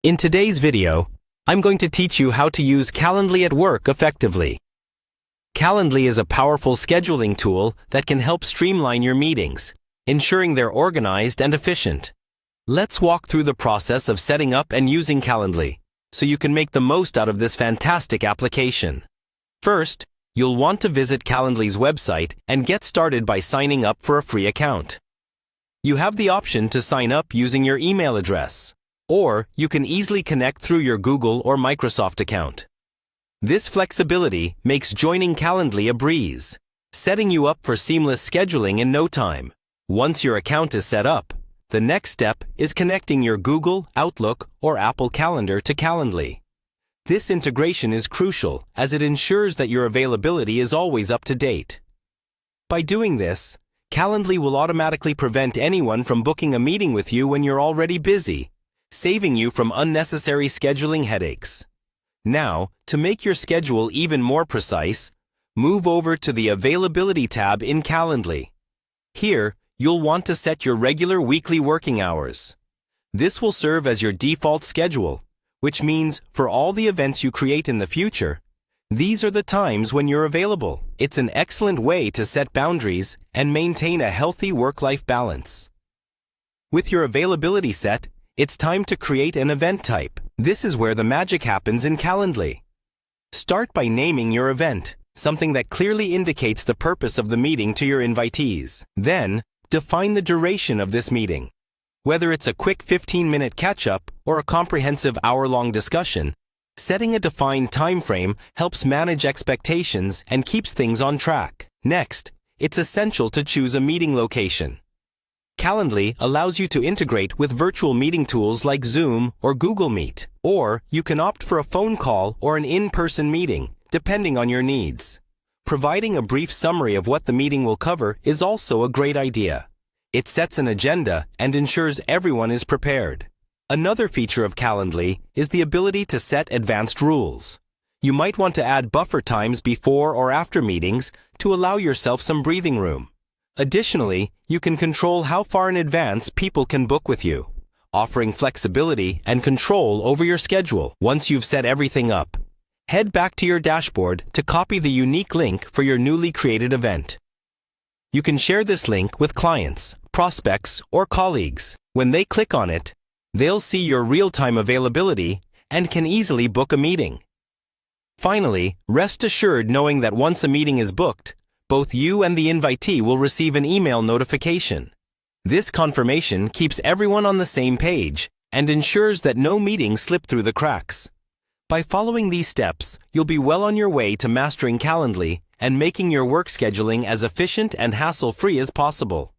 In today's video, I'm going to teach you how to use Calendly at work effectively. Calendly is a powerful scheduling tool that can help streamline your meetings, ensuring they're organized and efficient. Let's walk through the process of setting up and using Calendly, so you can make the most out of this fantastic application. First, you'll want to visit Calendly's website and get started by signing up for a free account. You have the option to sign up using your email address, or you can easily connect through your Google or Microsoft account. This flexibility makes joining Calendly a breeze, setting you up for seamless scheduling in no time. Once your account is set up, the next step is connecting your Google, Outlook, or Apple Calendar to Calendly. This integration is crucial as it ensures that your availability is always up to date. By doing this, Calendly will automatically prevent anyone from booking a meeting with you when you're already busy, saving you from unnecessary scheduling headaches. Now, to make your schedule even more precise, move over to the Availability tab in Calendly. Here, you'll want to set your regular weekly working hours. This will serve as your default schedule, which means for all the events you create in the future, these are the times when you're available. It's an excellent way to set boundaries and maintain a healthy work-life balance. With your availability set, it's time to create an event type. This is where the magic happens in Calendly. Start by naming your event, something that clearly indicates the purpose of the meeting to your invitees. Then, define the duration of this meeting. Whether it's a quick 15-minute catch-up or a comprehensive hour-long discussion, setting a defined time frame helps manage expectations and keeps things on track. Next, it's essential to choose a meeting location. Calendly allows you to integrate with virtual meeting tools like Zoom or Google Meet, or you can opt for a phone call or an in-person meeting, depending on your needs. Providing a brief summary of what the meeting will cover is also a great idea. It sets an agenda and ensures everyone is prepared. Another feature of Calendly is the ability to set advanced rules. You might want to add buffer times before or after meetings to allow yourself some breathing room. Additionally, you can control how far in advance people can book with you, offering flexibility and control over your schedule. Once you've set everything up, head back to your dashboard to copy the unique link for your newly created event. You can share this link with clients, prospects, or colleagues. When they click on it, they'll see your real-time availability and can easily book a meeting. Finally, rest assured knowing that once a meeting is booked, both you and the invitee will receive an email notification. This confirmation keeps everyone on the same page and ensures that no meetings slip through the cracks. By following these steps, you'll be well on your way to mastering Calendly and making your work scheduling as efficient and hassle-free as possible.